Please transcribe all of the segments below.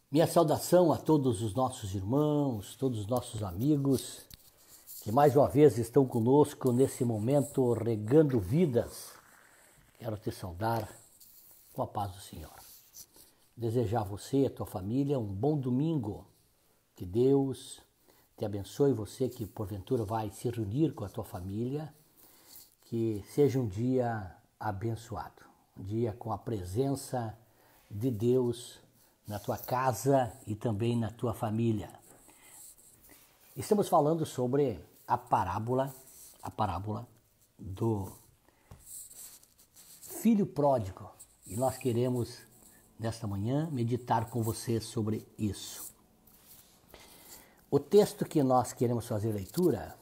Minha saudação a todos os nossos irmãos, todos os nossos amigos que mais uma vez estão conosco nesse momento regando vidas. Quero te saudar com a paz do Senhor. Desejar a você e a tua família um bom domingo. Que Deus te abençoe, você que porventura vai se reunir com a tua família. Que seja um dia abençoado, um dia com a presença de Deus na tua casa e também na tua família. Estamos falando sobre a parábola do filho pródigo. E nós queremos, nesta manhã, meditar com você sobre isso. O texto que nós queremos fazer leitura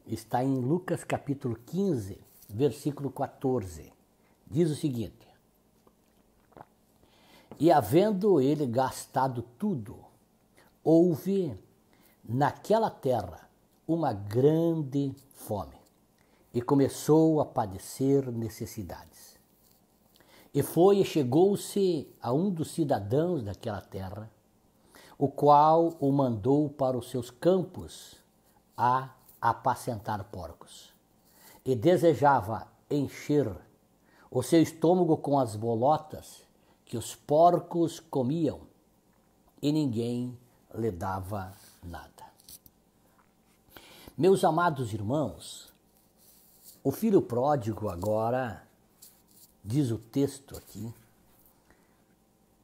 está em Lucas capítulo 15, versículo 14. Diz o seguinte: E havendo ele gastado tudo, houve naquela terra uma grande fome, e começou a padecer necessidades. E foi e chegou-se a um dos cidadãos daquela terra, o qual o mandou para os seus campos a apacentar porcos. E desejava encher o seu estômago com as bolotas que os porcos comiam, e ninguém lhe dava nada. Meus amados irmãos, o filho pródigo agora, diz o texto aqui,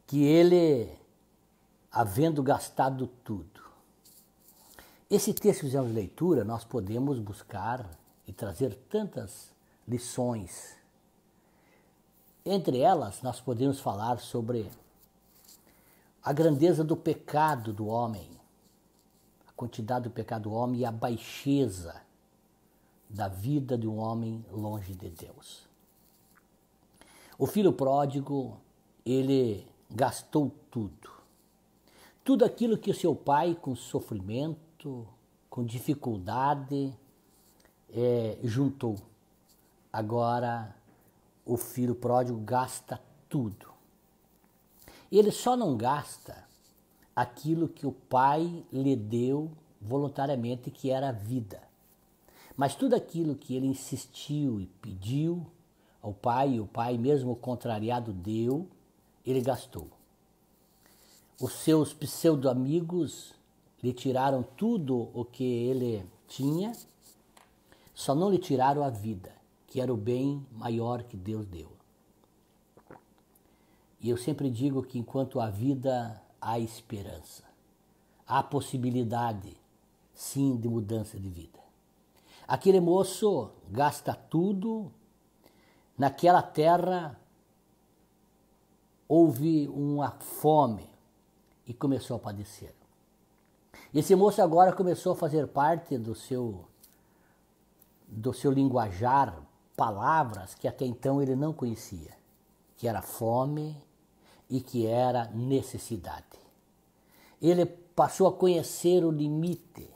que ele, havendo gastado tudo. Esse texto que fizemos leitura, nós podemos buscar e trazer tantas lições. Entre elas, nós podemos falar sobre a grandeza do pecado do homem, a quantidade do pecado do homem e a baixeza da vida de um homem longe de Deus. O filho pródigo, ele gastou tudo. Tudo aquilo que o seu pai, com sofrimento, com dificuldade, juntou. Agora, o filho pródigo gasta tudo. Ele só não gasta aquilo que o pai lhe deu voluntariamente, que era a vida. Mas tudo aquilo que ele insistiu e pediu ao pai, e o pai mesmo contrariado deu, ele gastou. Os seus pseudo-amigos lhe tiraram tudo o que ele tinha, só não lhe tiraram a vida, que era o bem maior que Deus deu. E eu sempre digo que enquanto há vida, há esperança. Há possibilidade, sim, de mudança de vida. Aquele moço gasta tudo. Naquela terra houve uma fome e começou a padecer. Esse moço agora começou a fazer parte do seu linguajar, palavras que até então ele não conhecia, que era fome e que era necessidade. Ele passou a conhecer o limite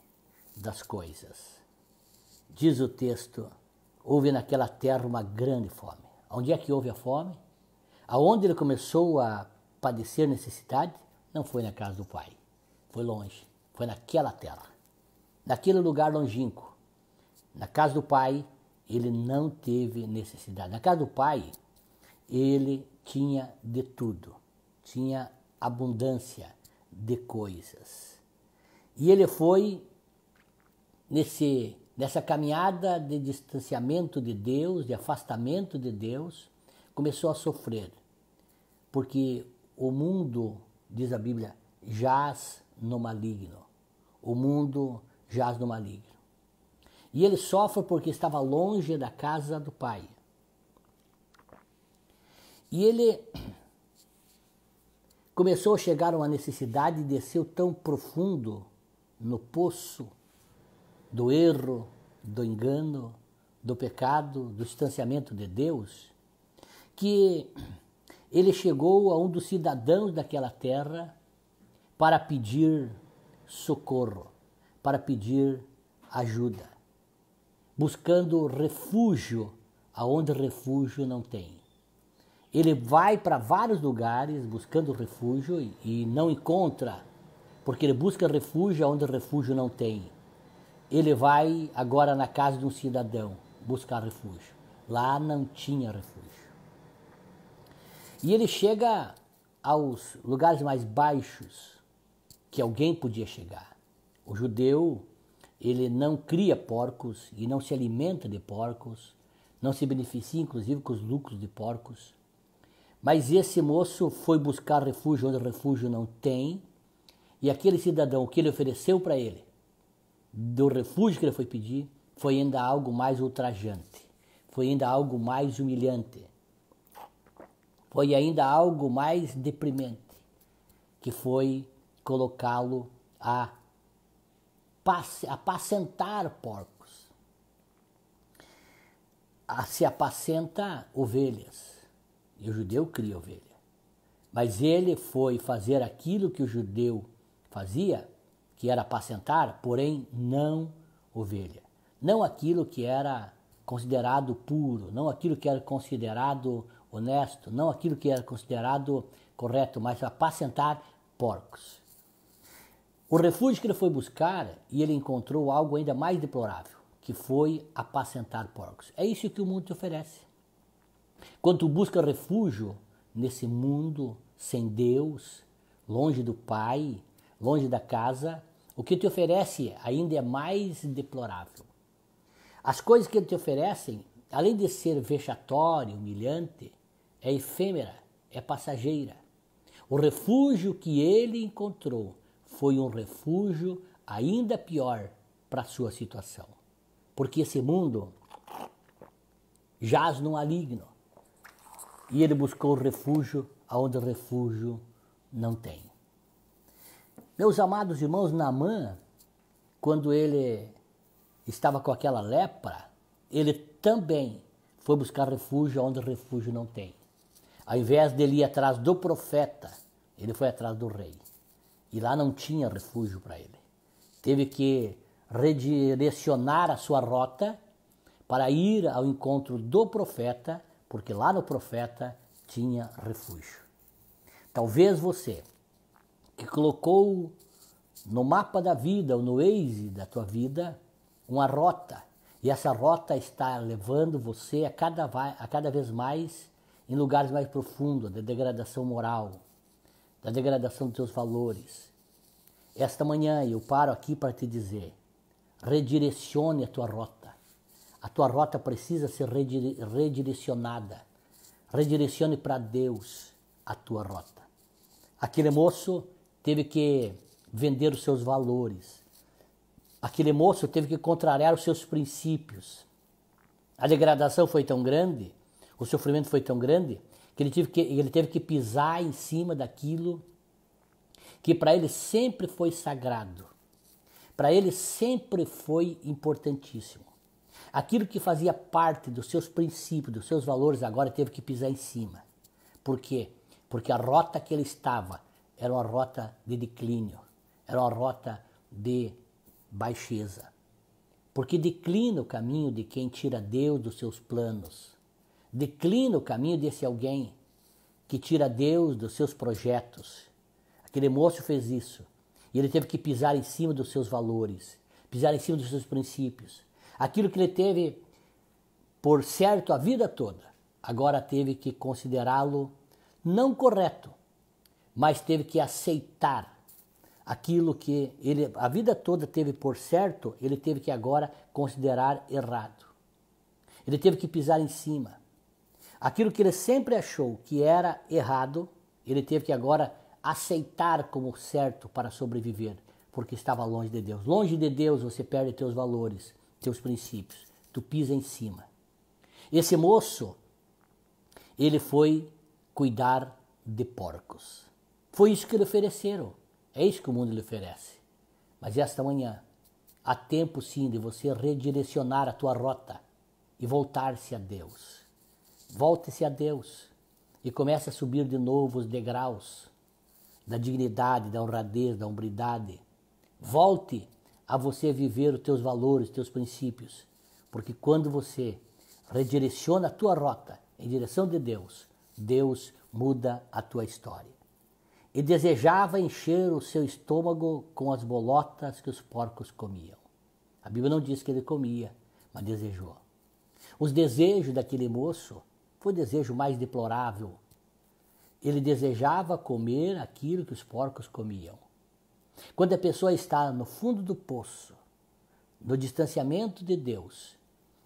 das coisas. Diz o texto: houve naquela terra uma grande fome. Onde é que houve a fome? Aonde ele começou a padecer necessidade? Não foi na casa do pai, foi longe, foi naquela terra, naquele lugar longínquo. Na casa do pai, ele não teve necessidade. Na casa do pai, ele tinha de tudo, tinha abundância de coisas. E ele foi nessa caminhada de distanciamento de Deus, de afastamento de Deus, começou a sofrer, porque o mundo, diz a Bíblia, jaz no maligno. O mundo jaz no maligno. E ele sofre porque estava longe da casa do pai. E ele começou a chegar a uma necessidade e desceu tão profundo no poço do erro, do engano, do pecado, do distanciamento de Deus, que ele chegou a um dos cidadãos daquela terra para pedir socorro, para pedir ajuda, buscando refúgio aonde refúgio não tem. Ele vai para vários lugares buscando refúgio e não encontra, porque ele busca refúgio onde refúgio não tem. Ele vai agora na casa de um cidadão buscar refúgio. Lá não tinha refúgio. E ele chega aos lugares mais baixos que alguém podia chegar. O judeu, ele não cria porcos e não se alimenta de porcos, não se beneficia inclusive com os lucros de porcos. Mas esse moço foi buscar refúgio onde refúgio não tem, e aquele cidadão, o que ele ofereceu para ele, do refúgio que ele foi pedir, foi ainda algo mais ultrajante, foi ainda algo mais humilhante, foi ainda algo mais deprimente, que foi colocá-lo a apacentar porcos, a se apacenta ovelhas. E o judeu cria ovelha. Mas ele foi fazer aquilo que o judeu fazia, que era apacentar, porém não ovelha. Não aquilo que era considerado puro, não aquilo que era considerado honesto, não aquilo que era considerado correto, mas apacentar porcos. O refúgio que ele foi buscar, e ele encontrou algo ainda mais deplorável, que foi apacentar porcos. É isso que o mundo te oferece. Quando tu busca refúgio nesse mundo sem Deus, longe do Pai, longe da casa, o que te oferece ainda é mais deplorável. As coisas que ele te oferecem, além de ser vexatório, humilhante, é efêmera, é passageira. O refúgio que ele encontrou foi um refúgio ainda pior para a sua situação. Porque esse mundo jaz no maligno. E ele buscou refúgio onde refúgio não tem. Meus amados irmãos, Naamã, quando ele estava com aquela lepra, ele também foi buscar refúgio onde refúgio não tem. Ao invés dele ir atrás do profeta, ele foi atrás do rei. E lá não tinha refúgio para ele. Teve que redirecionar a sua rota para ir ao encontro do profeta, porque lá no profeta tinha refúgio. Talvez você, que colocou no mapa da vida ou no Waze da tua vida uma rota, e essa rota está levando você a cada vez mais em lugares mais profundos da degradação moral, da degradação dos teus valores. Esta manhã eu paro aqui para te dizer, redirecione a tua rota. A tua rota precisa ser redirecionada. Redirecione para Deus a tua rota. Aquele moço teve que vender os seus valores. Aquele moço teve que contrariar os seus princípios. A degradação foi tão grande, o sofrimento foi tão grande, que ele teve que pisar em cima daquilo que para ele sempre foi sagrado. Para ele sempre foi importantíssimo. Aquilo que fazia parte dos seus princípios, dos seus valores, agora teve que pisar em cima. Por quê? Porque a rota que ele estava era uma rota de declínio, era uma rota de baixeza. Porque declina o caminho de quem tira Deus dos seus planos. Declina o caminho desse alguém que tira Deus dos seus projetos. Aquele moço fez isso. E ele teve que pisar em cima dos seus valores, pisar em cima dos seus princípios. Aquilo que ele teve por certo a vida toda, agora teve que considerá-lo não correto, mas teve que aceitar aquilo que ele a vida toda teve por certo, ele teve que agora considerar errado. Ele teve que pisar em cima. Aquilo que ele sempre achou que era errado, ele teve que agora aceitar como certo para sobreviver, porque estava longe de Deus. Longe de Deus você perde teus valores, teus princípios, tu pisa em cima. Esse moço, ele foi cuidar de porcos. Foi isso que lhe ofereceram. É isso que o mundo lhe oferece. Mas esta manhã, há tempo sim de você redirecionar a tua rota e voltar-se a Deus. Volte-se a Deus e comece a subir de novo os degraus da dignidade, da honradez, da hombridade. Volte a você viver os teus valores, os teus princípios. Porque quando você redireciona a tua rota em direção de Deus, Deus muda a tua história. E desejava encher o seu estômago com as bolotas que os porcos comiam. A Bíblia não diz que ele comia, mas desejou. Os desejos daquele moço foi o desejo mais deplorável. Ele desejava comer aquilo que os porcos comiam. Quando a pessoa está no fundo do poço, no distanciamento de Deus,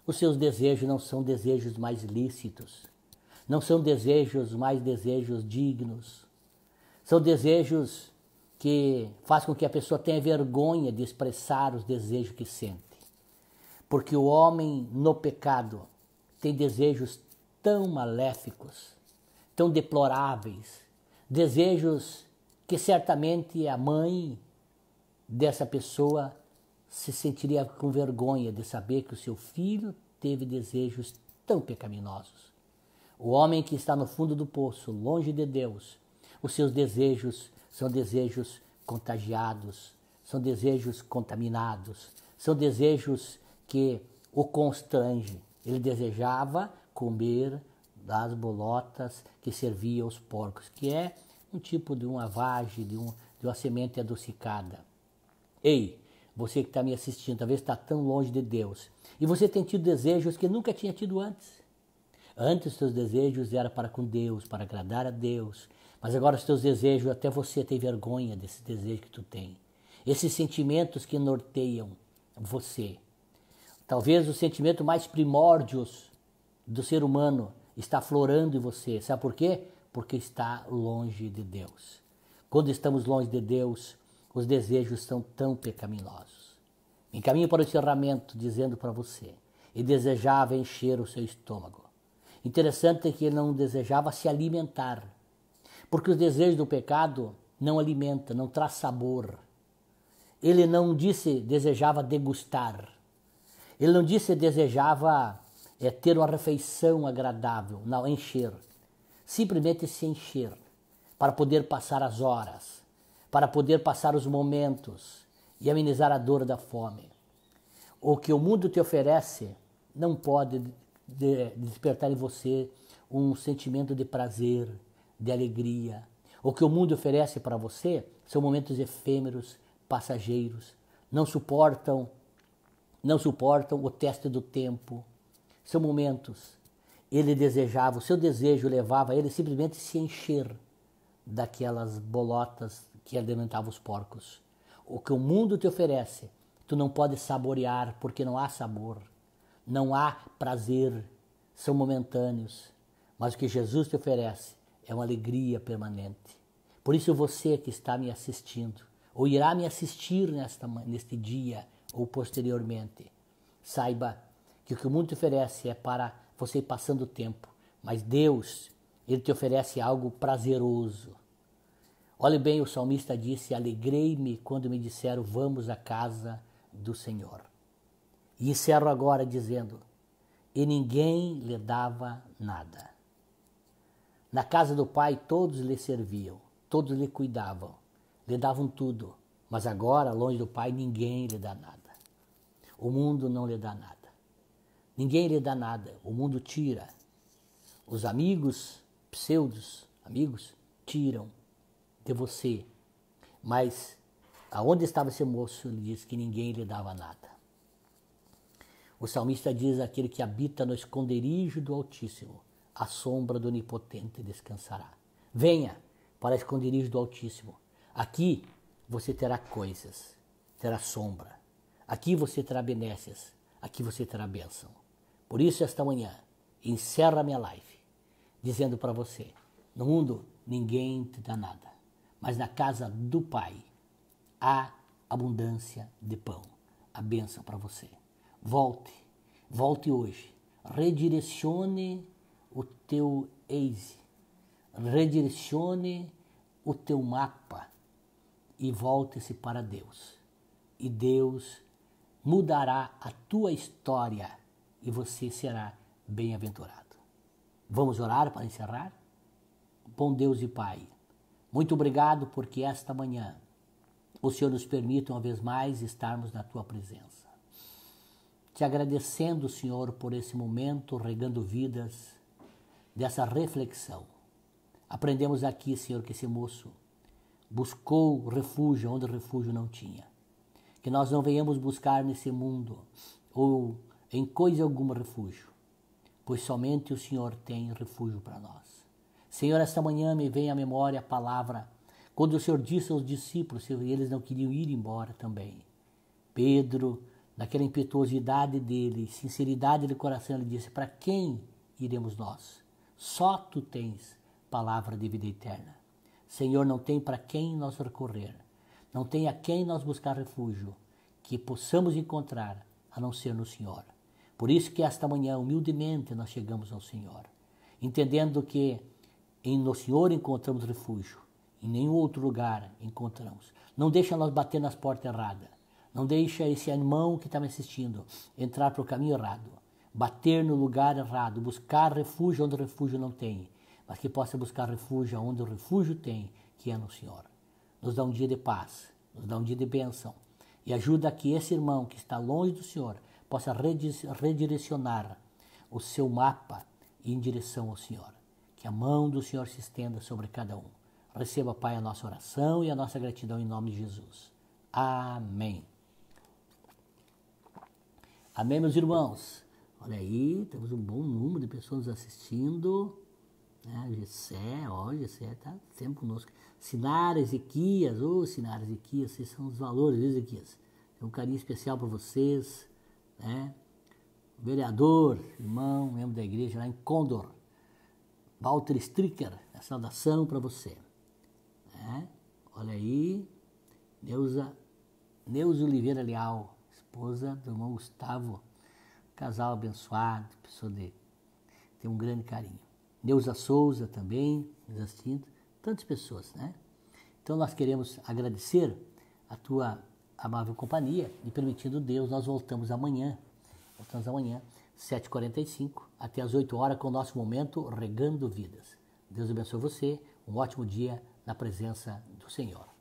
os seus desejos não são desejos mais lícitos, não são mais desejos dignos, são desejos que fazem com que a pessoa tenha vergonha de expressar os desejos que sente. Porque o homem no pecado tem desejos tão maléficos, tão deploráveis, desejos que certamente a mãe dessa pessoa se sentiria com vergonha de saber que o seu filho teve desejos tão pecaminosos. O homem que está no fundo do poço, longe de Deus, os seus desejos são desejos contagiados, são desejos contaminados, são desejos que o constrangem. Ele desejava comer das bolotas que servia aos porcos, que é um tipo de uma vagem, de uma semente adocicada. Ei, você que está me assistindo, talvez está tão longe de Deus, e você tem tido desejos que nunca tinha tido antes. Antes os teus desejos eram para com Deus, para agradar a Deus, mas agora os teus desejos, até você tem vergonha desses desejos que tu tem. Esses sentimentos que norteiam você. Talvez o sentimento mais primórdios do ser humano está aflorando em você. Sabe por quê? Porque está longe de Deus. Quando estamos longe de Deus, os desejos são tão pecaminosos. Encaminho para o encerramento dizendo para você, ele desejava encher o seu estômago. Interessante é que ele não desejava se alimentar, porque os desejos do pecado não alimentam, não traz sabor. Ele não disse desejava degustar. Ele não disse desejava ter uma refeição agradável, não, encher. Simplesmente se encher, para poder passar as horas, para poder passar os momentos e amenizar a dor da fome. O que o mundo te oferece não pode despertar em você um sentimento de prazer, de alegria. O que o mundo oferece para você são momentos efêmeros, passageiros, não suportam o teste do tempo. São momentos. Ele desejava, o seu desejo levava ele simplesmente a se encher daquelas bolotas que alimentavam os porcos. O que o mundo te oferece, tu não pode saborear porque não há sabor, não há prazer, são momentâneos. Mas o que Jesus te oferece é uma alegria permanente. Por isso você que está me assistindo, ou irá me assistir neste dia ou posteriormente, saiba que o que o mundo te oferece é para você ir passando o tempo, mas Deus, Ele te oferece algo prazeroso. Olhe bem, o salmista disse, alegrei-me quando me disseram, vamos à casa do Senhor. E encerro agora dizendo, e ninguém lhe dava nada. Na casa do Pai todos lhe serviam, todos lhe cuidavam, lhe davam tudo, mas agora, longe do Pai, ninguém lhe dá nada. O mundo não lhe dá nada. Ninguém lhe dá nada, o mundo tira. Os amigos, pseudos amigos, tiram de você. Mas aonde estava esse moço, ele diz que ninguém lhe dava nada. O salmista diz, aquele que habita no esconderijo do Altíssimo, a sombra do Onipotente descansará. Venha para o esconderijo do Altíssimo. Aqui você terá coisas, terá sombra. Aqui você terá benesses, aqui você terá bênção. Por isso, esta manhã, encerra minha live, dizendo para você, no mundo ninguém te dá nada, mas na casa do Pai há abundância de pão, a bênção para você. Volte hoje, redirecione o teu Waze, redirecione o teu mapa e volte-se para Deus. E Deus mudará a tua história e você será bem-aventurado. Vamos orar para encerrar? Bom Deus e Pai, muito obrigado porque esta manhã o Senhor nos permite uma vez mais estarmos na tua presença. Te agradecendo, Senhor, por esse momento, regando vidas, dessa reflexão. Aprendemos aqui, Senhor, que esse moço buscou refúgio onde refúgio não tinha. Que nós não venhamos buscar nesse mundo ou em coisa alguma refúgio, pois somente o Senhor tem refúgio para nós. Senhor, esta manhã me vem à memória a palavra, quando o Senhor disse aos discípulos, e eles não queriam ir embora também. Pedro, naquela impetuosidade dele, sinceridade de coração, ele disse, para quem iremos nós? Só Tu tens palavra de vida eterna. Senhor, não tem para quem nós recorrer, não tem a quem nós buscar refúgio, que possamos encontrar, a não ser no Senhor. Por isso que esta manhã, humildemente, nós chegamos ao Senhor, entendendo que no Senhor encontramos refúgio, em nenhum outro lugar encontramos. Não deixa nós bater nas portas erradas, não deixa esse irmão que está me assistindo entrar para o caminho errado, bater no lugar errado, buscar refúgio onde o refúgio não tem, mas que possa buscar refúgio onde o refúgio tem, que é no Senhor. Nos dá um dia de paz, nos dá um dia de bênção, e ajuda que esse irmão que está longe do Senhor possa redirecionar o seu mapa em direção ao Senhor. Que a mão do Senhor se estenda sobre cada um. Receba, Pai, a nossa oração e a nossa gratidão em nome de Jesus. Amém. Amém, meus irmãos. Olha aí, temos um bom número de pessoas assistindo. Gessé está sempre conosco. Sinara, Ezequias, Sinara, Ezequias, esses são os valores, Ezequias. Tem um carinho especial para vocês, né? Vereador, irmão, membro da igreja lá em Condor, Walter Stricker, a saudação para você. Né? Olha aí, Neuza Oliveira Leal, esposa do irmão Gustavo, casal abençoado, pessoa de tem um grande carinho. Neuza Souza também, nos assistindo, tantas pessoas, né? Então nós queremos agradecer a tua amável companhia e permitindo Deus, nós voltamos amanhã, 7h45, até as 8 horas com o nosso momento Regando Vidas. Deus abençoe você, um ótimo dia na presença do Senhor.